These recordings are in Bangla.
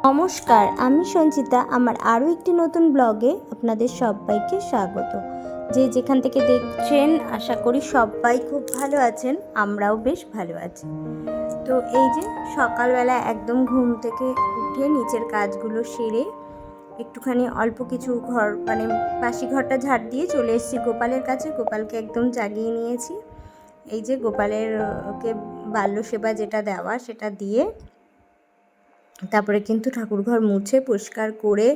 নমস্কার, আমি সঞ্চিতা। আমার আরও একটি নতুন ব্লগে আপনাদের সবাইকে স্বাগত। যে যেখান থেকে দেখছেন আশা করি সবাই খুব ভালো আছেন, আমরাও বেশ ভালো আছি। তো এই যে সকালবেলা একদম ঘুম থেকে উঠে নিচের কাজগুলো সেরে একটুখানি অল্প কিছু বাসি ঘরটা ঝাড় দিয়ে চলে এসেছি গোপালের কাছে। গোপালকে একদম জাগিয়ে নিয়েছি। এই যে গোপালেরকে বাল্য সেবা যেটা দেওয়া সেটা দিয়ে তারপরে কিন্তু ঠাকুরঘর মুছে পরিষ্কার করে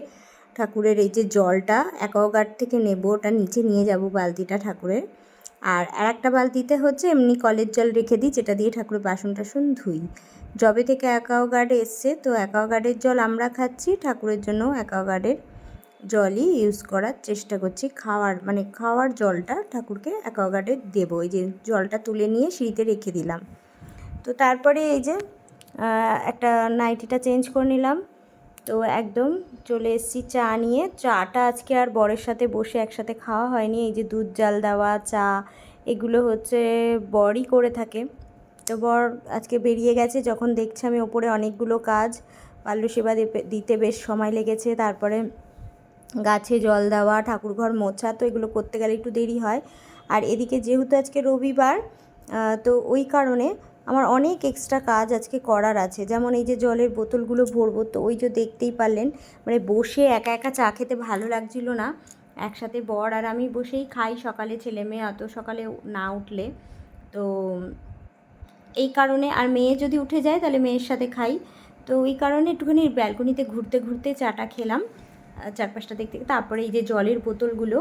ঠাকুরের এই যে জলটা অ্যাকোয়াগার্ড থেকে নেব, ওটা নিচে নিয়ে যাব বালতিটা ঠাকুরের। আর একটা বালতিতে হচ্ছে এমনি কলের জল রেখে দিই, যেটা দিয়ে ঠাকুরের বাসন টাসন ধুই। যবে থেকে অ্যাকোয়াগার্ড এসছে, তো অ্যাকোয়াগার্ডের জল আমরা খাচ্ছি, ঠাকুরের জন্য অ্যাকোয়াগার্ডের জলই ইউজ করার চেষ্টা করছি। খাওয়ার জলটা ঠাকুরকে অ্যাকোয়াগার্ডে দেবো। এই যে জলটা তুলে নিয়ে সিঁড়িতে রেখে দিলাম। তো তারপরে এই যে একটা নাইটিটা চেঞ্জ করে নিলাম। তো একদম চলে এসেছি চা নিয়ে। চাটা আজকে আর বরের সাথে বসে একসাথে খাওয়া হয়নি। এই যে দুধ জাল দেওয়া চা, এগুলো হচ্ছে বরই করে থাকে। তো বর আজকে বেরিয়ে গেছে, যখন দেখছে আমি ওপরে অনেকগুলো কাজ, বাল্য সেবা দিতে বেশ সময় লেগেছে। তারপরে গাছে জল দেওয়া, ঠাকুরঘর মোছা, তো এগুলো করতে গেলে একটু দেরি হয়। আর এদিকে যেহেতু আজকে রবিবার, তো ওই কারণে আমার অনেক এক্সট্রা কাজ আজকে করার আছে। যেমন এই যে জলের বোতলগুলো ভরবো, তো ওই যে দেখতেই পারলেন, মানে বসে একা একা চা খেতে ভালো লাগছিল না। একসাথে বর আর আমি বসেই খাই সকালে, ছেলে মেয়ে অত সকালে না উঠলে। তো এই কারণে, আর মেয়ে যদি উঠে যায় তাহলে মেয়ের সাথে খাই। তো ওই কারণে একটুখানি ব্যালকনিতে ঘুরতে ঘুরতে চাটা খেলাম, চারপাশটা দেখতে। তারপরে এই যে জলের বোতলগুলো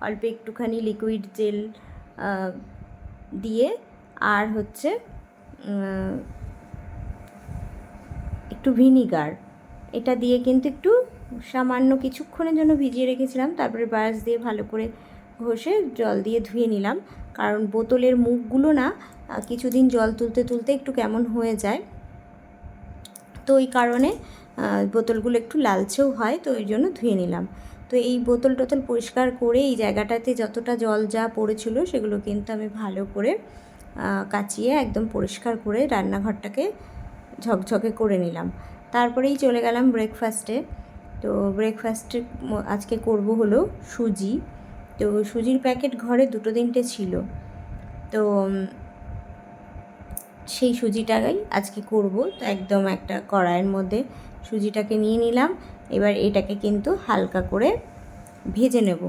অল্প একটুখানি লিকুইড জেল দিয়ে আর হচ্ছে একটু ভিনিগার, এটা দিয়ে কিন্তু একটু সামান্য কিছুক্ষণের জন্য ভিজিয়ে রেখেছিলাম। তারপরে ব্রাশ দিয়ে ভালো করে ঘষে জল দিয়ে ধুয়ে নিলাম, কারণ বোতলের মুখগুলো না কিছুদিন জল তুলতে তুলতে একটু কেমন হয়ে যায়। তো ওই কারণে বোতলগুলো একটু লালচেও হয়, তো ওই জন্য ধুয়ে নিলাম। তো এই বোতল টোতল পরিষ্কার করে এই জায়গাটাতে যতটা জল যা পড়েছিল সেগুলো কিন্তু আমি ভালো করে কাচিয়ে একদম পরিষ্কার করে রান্নাঘরটাকে ঝকঝকে করে নিলাম। তারপরেই চলে গেলাম ব্রেকফাস্টে। তো ব্রেকফাস্টে আজকে করব হলো সুজি। তো সুজির প্যাকেট ঘরে 2-3টে ছিল, তো সেই সুজিটাই আজকে করব। তো একদম একটা কড়াইয়ের মধ্যে সুজিটাকে নিয়ে নিলাম। এবার এটাকে কিন্তু হালকা করে ভেজে নেব।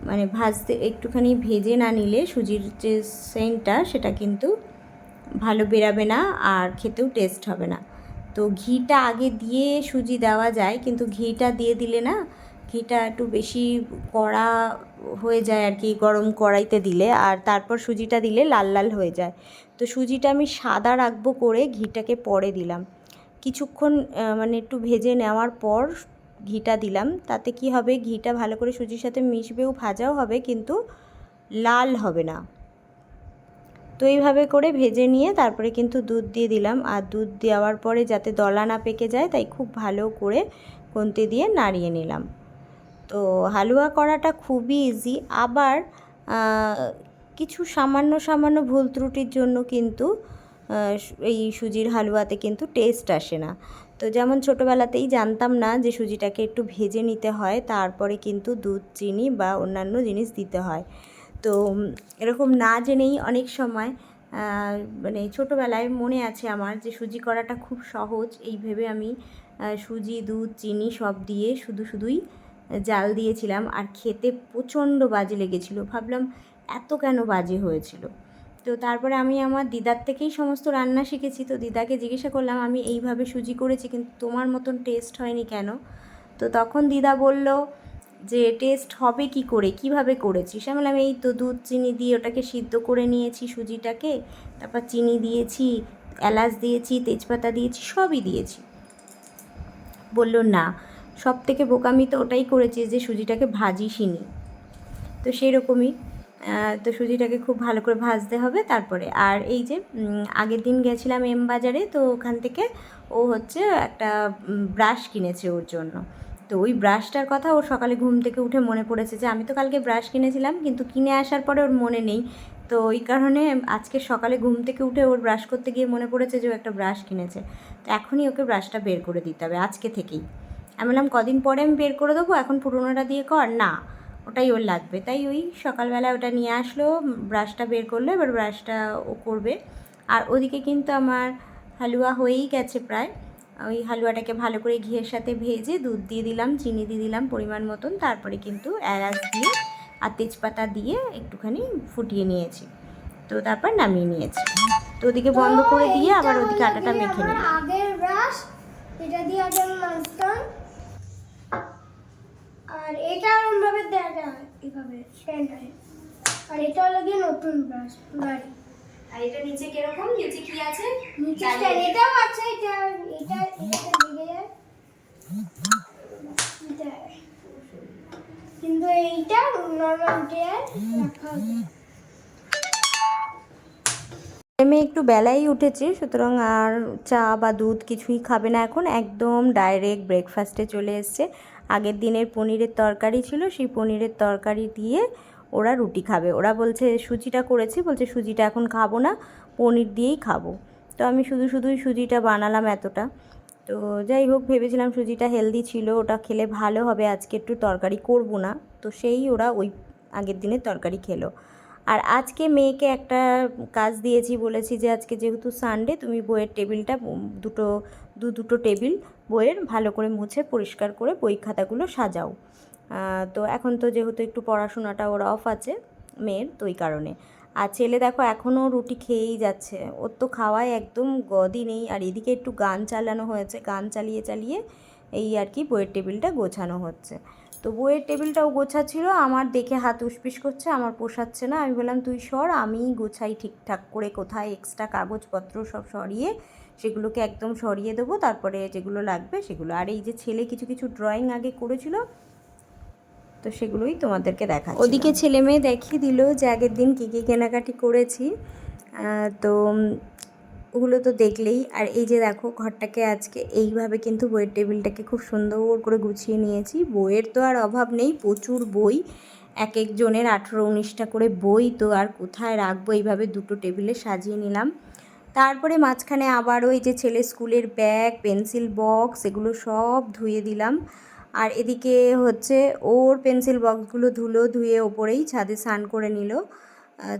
মানে ভাজতে একটুখানি ভেজে না নিলে সুজির যে সেন্টটা সেটা কিন্তু ভালো বেরাবে না, আর খেতেও টেস্ট হবে না। তো ঘিটা আগে দিয়ে সুজি দেওয়া যায়, কিন্তু ঘিটা দিয়ে দিলে না, ঘিটা একটু বেশি কড়া হয়ে যায় আর কি গরম কড়াইতে দিলে, আর তারপর সুজিটা দিলে লাল লাল হয়ে যায়। তো সুজিটা আমি সাদা রাখবো করে ঘিটাকে পরে দিলাম। কিছুক্ষণ মানে একটু ভেজে নেওয়ার পর ঘিটা দিলাম। তাতে কি হবে, ঘিটা ভালো করে সুজির সাথে মিশবেও, ভাজাও হবে, কিন্তু লাল হবে না। তো এইভাবে করে ভেজে নিয়ে তারপরে কিন্তু দুধ দিয়ে দিলাম। আর দুধ দেওয়ার পরে যাতে দলা না পেকে যায়, তাই খুব ভালো করে খুন্তি দিয়ে নাড়িয়ে নিলাম। তো হালুয়া করাটা খুবই ইজি, আবার কিছু সামান্য সামান্য ভুল ত্রুটির জন্য কিন্তু এই সুজির হালুয়াতে কিন্তু টেস্ট আসে না। তো যেমন ছোটোবেলাতেই জানতাম না যে সুজিটাকে একটু ভেজে নিতে হয়, তারপরে কিন্তু দুধ, চিনি বা অন্যান্য জিনিস দিতে হয়। তো এরকম না জেনেই অনেক সময় মানে ছোটোবেলায় মনে আছে আমার যে সুজি করাটা খুব সহজ, এই ভেবে আমি সুজি, দুধ, চিনি সব দিয়ে শুধুই জাল দিয়েছিলাম, আর খেতে প্রচণ্ড বাজে লেগেছিলো। ভাবলাম এত কেন বাজে হয়েছিল। তো তারপরে আমি আমার দিদার থেকেই সমস্ত রান্না শিখেছি। তো দিদাকে জিজ্ঞাসা করলাম, আমি এইভাবে সুজি করেছি কিন্তু তোমার মতন টেস্ট হয়নি কেন? তো তখন দিদা বলল যে টেস্ট হবে কি করে, কিভাবে করেছিস? আমি বললাম এই তো দুধ চিনি দিয়ে ওটাকে সিদ্ধ করে নিয়েছি সুজিটাকে, তারপর চিনি দিয়েছি, এলাচ দিয়েছি, তেজপাতা দিয়েছি, সবই দিয়েছি। বলল না, সব থেকে বোকামি তো ওটাই করেছিস যে সুজিটাকে ভাজিসনি। তো সেরকমই, তো সুজিটাকে খুব ভালো করে ভাজতে হবে। তারপরে আর এই যে আগের দিন গেছিলাম এম বাজারে, তো ওখান থেকে ও হচ্ছে একটা ব্রাশ কিনেছে ওর জন্য। তো ওই ব্রাশটার কথা ওর সকালে ঘুম থেকে উঠে মনে পড়েছে যে আমি তো কালকে ব্রাশ কিনেছিলাম, কিন্তু কিনে আসার পরে ওর মনে নেই তো ওই কারণে আজকে সকালে ঘুম থেকে উঠে ওর ব্রাশ করতে গিয়ে মনে পড়েছে যে ও একটা ব্রাশ কিনেছে, তো এখনই ওকে ব্রাশটা বের করে দিতে হবে আজকে থেকেই। আমি বললাম কদিন পরে আমি বের করে দেবো, এখন পুরোনোটা দিয়ে কর না, ওটাই ওর লাগবে। তাই ওই সকালবেলা ওটা নিয়ে আসলো, ব্রাশটা বের করলো, এবার ব্রাশটা ও করবে। আর ওদিকে কিন্তু আমার হালুয়া হয়েই গেছে প্রায়। ওই হালুয়াটাকে ভালো করে ঘিয়ের সাথে ভেজে দুধ দিয়ে দিলাম, চিনি দিয়ে দিলাম পরিমাণ মতন, তারপরে কিন্তু এলাচ দিয়ে আর তেজপাতা দিয়ে একটুখানি ফুটিয়ে নিয়েছি, তো তারপর নামিয়ে নিয়েছি। তো ওদিকে বন্ধ করে দিয়ে আবার ওদিকে আটাটা মেখে নিলাম। আগের ব্রাশ এটা দিয়ে আগে মাখতাম, আর এটা এরকমভাবে দেওয়া যায় এইভাবে স্ট্যান্ড হয়, আর এটা হলো গিয়ে নতুন ব্রাশ গাড়ি। আর এটা নিচে কিরকম, নিচে কি আছে? নিচে স্ট্যান্ড এটাও আছে, এটা এটা এটাতে লেগে যায় এটা, কিন্তু এইটা নরমাল ডেয়ার রাখা হবে। মেয়ে একটু বেলাই উঠেছে, সুতরাং আর চা বা দুধ কিছুই খাবে না এখন, একদম ডাইরেক্ট ব্রেকফাস্টে চলে এসছে। আগের দিনের পনিরের তরকারি ছিল, সেই পনিরের তরকারি দিয়ে ওরা রুটি খাবে। ওরা বলছে সুজিটা করেছি, বলছে সুজিটা এখন খাবো না, পনির দিয়েই খাবো। তো আমি শুধুই সুজিটা বানালাম এতটা। তো যাই হোক, ভেবেছিলাম সুজিটা হেলদি ছিল, ওটা খেলে ভালো হবে, আজকে একটু তরকারি করব না, তো সেই ওরা ওই আগের দিনের তরকারি খেলো। আর আজকে মেয়েকে একটা কাজ দিয়েছি, বলেছি যে আজকে যেহেতু সানডে তুমি বইয়ের টেবিলটা দুটো টেবিল বইয়ের ভালো করে মুছে পরিষ্কার করে বই খাতাগুলো সাজাও। তো এখন তো যেহেতু একটু পড়াশোনাটা ওর অফ আছে মেয়ের, তো ওই কারণে। আর ছেলে দেখো এখনও রুটি খেয়েই যাচ্ছে, ওর তো খাওয়ায় একদম গদি নেই। আর এদিকে একটু গান চালানো হয়েছে, গান চালিয়ে চালিয়ে এই আর কি বইয়ের টেবিলটা গোছানো হচ্ছে। তো বইয়ের টেবিলটাও গোছাচ্ছিল, আমার দেখে হাত উসপিস করছে, আমার পোষাচ্ছে না। আমি বললাম তুই সর, আমি গোছাই ঠিকঠাক করে, কোথায় এক্সট্রা কাগজপত্র সব সরিয়ে সেগুলোকে একদম সরিয়ে দেবো, তারপরে যেগুলো লাগবে সেগুলো। আর এই যে ছেলে কিছু কিছু ড্রয়িং আগে করেছিল, তো সেগুলোই তোমাদেরকে দেখা। ওদিকে ছেলে মেয়ে দেখিয়ে দিল যে আগের দিন কী কী কেনাকাটি করেছি, তো ওগুলো তো দেখলেই। আর এই যে দেখো ঘরটাকে আজকে এইভাবে কিন্তু বইয়ের টেবিলটাকে খুব সুন্দর করে গুছিয়ে নিয়েছি। বইয়ের তো আর অভাব নেই, প্রচুর বই, এক একজনের 18-19টা করে বই, তো আর কোথায় রাখবো, এইভাবে দুটো টেবিলে সাজিয়ে নিলাম। তারপরে মাঝখানে আবার ওই যে ছেলে স্কুলের ব্যাগ, পেন্সিল বক্স, এগুলো সব ধুয়ে দিলাম। আর এদিকে হচ্ছে ওর পেন্সিল বক্সগুলো ধুয়ে ওপরেই ছাদে স্নান করে নিল।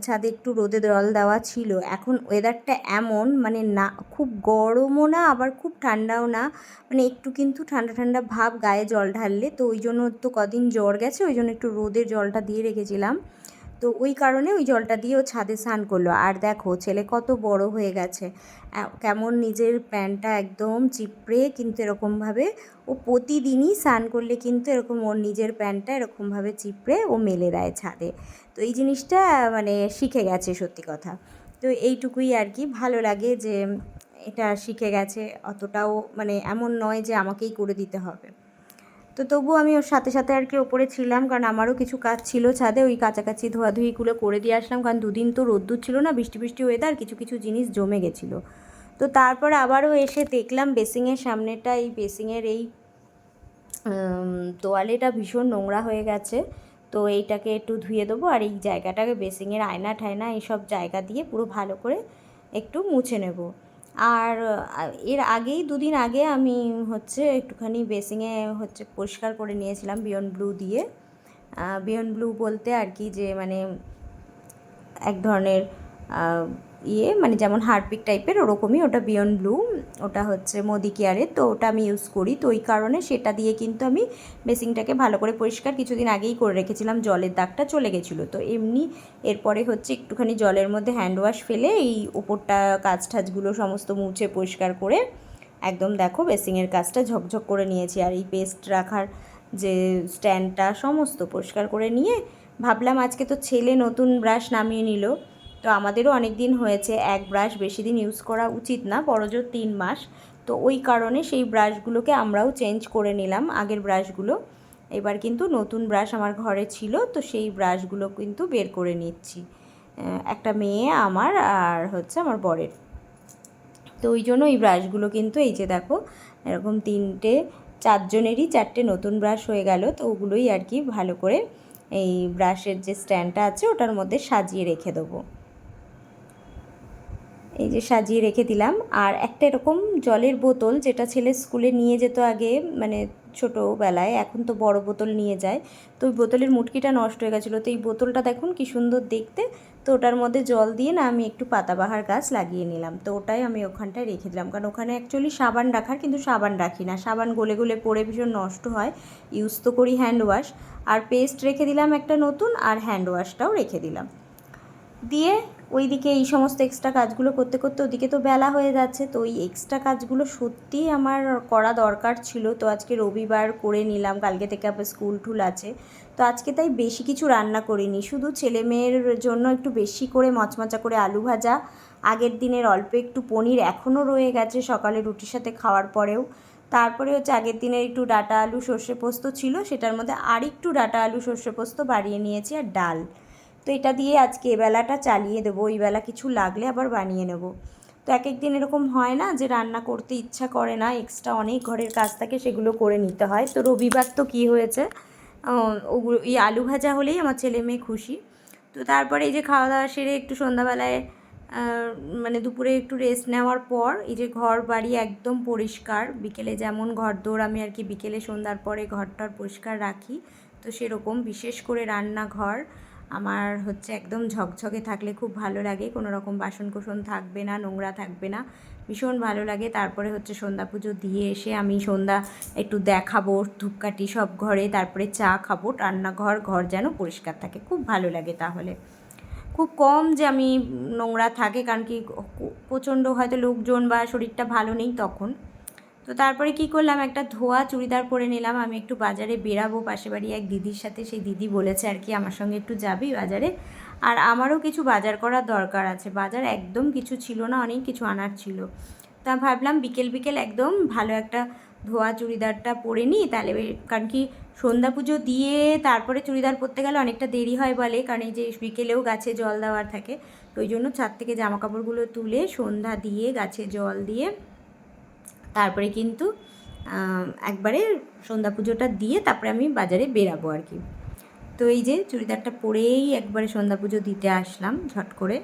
ছাদে একটু রোদে জল দেওয়া ছিল। এখন ওয়েদারটা এমন, মানে না খুব গরমও না আবার খুব ঠান্ডাও না, মানে একটু কিন্তু ঠান্ডা ঠান্ডা ভাব গায়ে জল ঢাললে। তো ওই জন্য তো কদিন জ্বর গেছে, ওই জন্য একটু রোদে জলটা দিয়ে রেখেছিলাম, তো ওই কারণে ওই জলটা দিয়ে ও ছাদে স্নান করলো। আর দেখো ছেলে কত বড় হয়ে গেছে, কেমন নিজের প্যান্টটা একদম চিপড়ে, কিন্তু এরকমভাবে ও প্রতিদিনই স্নান করলে কিন্তু এরকম ওর নিজের প্যান্টটা এরকমভাবে চিপড়ে ও মেলে দেয় ছাদে। তো এই জিনিসটা মানে শিখে গেছে সত্যি কথা। তো এইটুকুই আর কি, ভালো লাগে যে এটা শিখে গেছে, অতটাও মানে এমন নয় যে আমাকেই করে দিতে হবে। তো তবুও আমি ওর সাথে সাথে আর কি ওপরে ছিলাম, কারণ আমারও কিছু কাজ ছিল ছাদে, ওই কাছাকাছি ধোয়াধুয়িগুলো করে দিয়ে আসলাম, কারণ দুদিন তো রোদ্দুর ছিল না, বৃষ্টি বৃষ্টি ওয়েদার, কিছু কিছু জিনিস জমে গেছিলো। তো তারপর আবারও এসে দেখলাম বেসিংয়ের সামনেটা, এই বেসিংয়ের এই তোয়ালেটা ভীষণ নোংরা হয়ে গেছে, তো এইটাকে একটু ধুয়ে দেবো। আর এই জায়গাটাকে বেসিংয়ের আয়না ঠায়না এইসব জায়গা দিয়ে পুরো ভালো করে একটু মুছে নেব। আর এর আগেই দুদিন আগে আমি হচ্ছে একটুখানি বেসিংয়ে হচ্ছে পরিষ্কার করে নিয়েছিলাম বিয়ন্ড ব্লু দিয়ে। বিয়ন্ড ব্লু বলতে আর কি যে মানে এক ধরনের মানে যেমন হারপিক টাইপের ওরকমই, ওটা বিয়ন্ড ব্লু, ওটা হচ্ছে মোদি কেয়ারের, তো ওটা আমি ইউজ করি। তো ওই কারণে সেটা দিয়ে কিন্তু আমি বেসিংটাকে ভালো করে পরিষ্কার কিছুদিন আগেই করে রেখেছিলাম, জলের দাগটা চলে গেছিলো। তো এমনি এরপরে হচ্ছে একটুখানি জলের মধ্যে হ্যান্ড ওয়াশ ফেলে এই ওপরটা কাজ টাজগুলো সমস্ত মুছে পরিষ্কার করে একদম দেখো বেসিংয়ের কাজটা ঝকঝক করে নিয়েছি। আর এই পেস্ট রাখার যে স্ট্যান্ডটা সমস্ত পরিষ্কার করে নিয়ে ভাবলাম আজকে তো ছেলে নতুন ব্রাশ নামিয়ে নিল, তো আমাদেরও অনেক দিন হয়েছে, এক ব্রাশ বেশি দিন ইউজ করা উচিত না, বড়জোর 3 মাস। তো ওই কারণে সেই ব্রাশগুলোকে আমরাও চেঞ্জ করে নিলাম, আগের ব্রাশগুলো। এবার কিন্তু নতুন ব্রাশ আমার ঘরে ছিল, তো সেই ব্রাশগুলো কিন্তু বের করে নিচ্ছি, একটা মেয়ে আমার আর হচ্ছে আমার বরের। তো ওই জন্য এই ব্রাশগুলো কিন্তু এই যে দেখো এরকম 4জনেরই 4টে নতুন ব্রাশ হয়ে গেল। তো ওগুলোই আর কি ভালো করে এই ব্রাশের যে স্ট্যান্ডটা আছে ওটার মধ্যে সাজিয়ে রেখে দেবো। এই যে সাজিয়ে রেখে দিলাম। আর একটা এরকম জলের বোতল, যেটা ছেলে স্কুলে নিয়ে যেত আগে, মানে ছোটোবেলায়, এখন তো বড় বোতল নিয়ে যায়। তো ওই বোতলের মুটকিটা নষ্ট হয়ে গেছিলো, তো এই বোতলটা দেখুন কি সুন্দর দেখতে। তো ওটার মধ্যে জল দিয়ে না আমি একটু পাতাবাহার গাছ লাগিয়ে নিলাম। তো ওটাই আমি ওখানটায় রেখে দিলাম, কারণ ওখানে অ্যাকচুয়ালি সাবান রাখার, কিন্তু সাবান রাখি না, সাবান গলে গলে পড়ে ভীষণ নষ্ট হয়। ইউজ তো করি হ্যান্ড ওয়াশ। আর পেস্ট রেখে দিলাম একটা নতুন, আর হ্যান্ড ওয়াশটাও রেখে দিলাম। দিয়ে ওইদিকে এই সমস্ত এক্সট্রা কাজগুলো করতে করতে ওদিকে তো বেলা হয়ে যাচ্ছে। তো ওই এক্সট্রা কাজগুলো সত্যিই আমার করা দরকার ছিল। তো আজকে রবিবার করে নিলাম, কালকে থেকে আবার স্কুল টুল আছে। তো আজকে তাই বেশি কিছু রান্না করিনি, শুধু ছেলে মেয়ের জন্য একটু বেশি করে মচমচা করে আলু ভাজা, আগের দিনের অল্প একটু পনির এখনও রয়ে গেছে সকালে রুটির সাথে খাওয়ার পরেও। তারপরে হচ্ছে আগের দিনের একটু ডাঁটা আলু সর্ষে পোস্ত ছিল, সেটার মধ্যে আর একটু ডাঁটা আলু সর্ষে পোস্ত বাড়িয়ে নিয়েছি, আর ডাল। তো এটা দিয়ে আজকে এবেলাটা চালিয়ে দেবো, ওই বেলা কিছু লাগলে আবার বানিয়ে নেব। তো এক একদিন এরকম হয় না যে রান্না করতে ইচ্ছা করে না, এক্সট্রা অনেক ঘরের কাজ থাকে, সেগুলো করে নিতে হয়। তো রবিবার তো কী হয়েছে, ওগুলো এই আলু ভাজা হলেই আমার ছেলে মেয়ে খুশি। তো তারপরে এই যে খাওয়া দাওয়া সেরে একটু সন্ধ্যাবেলায় মানে দুপুরে একটু রেস্ট নেওয়ার পর এই যে ঘর বাড়ি একদম পরিষ্কার, বিকেলে যেমন ঘরদোর আমি আর কি বিকেলে সন্ধ্যার পরে ঘরটার পরিষ্কার রাখি, তো সেরকম বিশেষ করে রান্নাঘর আমার হচ্ছে একদম ঝকঝকে থাকলে খুব ভালো লাগে, কোনো রকম বাসনকোসন থাকবে না, নোংরা থাকবে না, ভীষণ ভালো লাগে। তারপরে হচ্ছে সন্ধ্যা পুজো দিয়ে এসে আমি সন্ধ্যা একটু দেখাবো ধূপকাঠি সব ঘরে, তারপরে চা খাবো, রান্নাঘর ঘর যেন পরিষ্কার থাকে, খুব ভালো লাগে। তাহলে খুব কম যে আমি নোংরা থাকে, কারণ কি প্রচণ্ড হয়তো লোকজন বা শরীরটা ভালো নেই তখন। তো তারপরে কি করলাম, একটা ধোয়া চুড়িদার পরে নিলাম, আমি একটু বাজারে বেরাবো পাশে বাড়ি এক দিদির সাথে, সেই দিদি বলেছে আর কি আমার সঙ্গে একটু যাবি বাজারে, আর আমারও কিছু বাজার করার দরকার আছে। বাজার একদম কিছু ছিল না, অনেক কিছু আনার ছিল। তা ভাবলাম বিকেল বিকেল একদম ভালো একটা ধোয়া চুড়িদারটা পরে নিই, তাহলে কারণ কি সন্ধ্যা পুজো দিয়ে তারপরে চুড়িদার পরতে গেলে অনেকটা দেরি হয় বলে, কারণ এই যে বিকেলেও গাছে জল দেওয়ার থাকে। তো ওই জন্য ছাদ থেকে জামা কাপড়গুলো তুলে সন্ধ্যা দিয়ে গাছে জল দিয়ে তারপরে কিন্তু একবারে সন্ধ্যা পুজোটা দিয়ে তারপরে আমি বাজারে বেরাবো আর কি। তো এই যে চুড়িদারটা পরেই একবারে সন্ধ্যা পুজো দিতে আসলাম ঝট করে।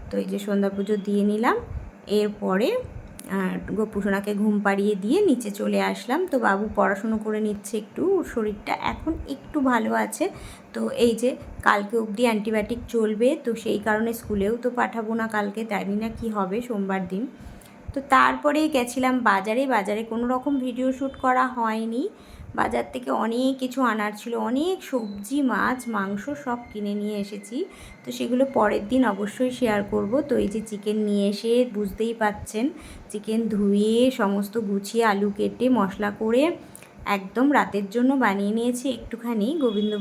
তো এই যে সন্ধ্যা পুজো দিয়ে নিলাম, এরপরে গোপুসোনাকে ঘুম পাড়িয়ে দিয়ে নিচে চলে আসলাম। তো বাবু পড়াশুনো করে নিচ্ছে একটু, শরীরটা এখন একটু ভালো আছে। তো এই যে কালকে অবধি অ্যান্টিবায়োটিক চলবে, তো সেই কারণে স্কুলেও তো পাঠাবো না কালকে, জানি না কি হবে সোমবার দিন। তো তারপরে গেছিলাম বাজারে, বাজারে কোনো রকম ভিডিও শ্যুট করা হয়নি, বাজার থেকে অনেক কিছু আনার ছিল, অনেক সবজি মাছ মাংস সব কিনে নিয়ে এসেছি। তো সেগুলো পরের দিন অবশ্যই শেয়ার করব। তো এই যে চিকেন নিয়ে এসে বুঝতেই পাচ্ছেন, চিকেন ধুয়ে সমস্ত গুছিয়ে আলু কেটে মশলা করে একদম রাতের জন্য বানিয়ে নিয়েছি একটুখানি গোবিন্দ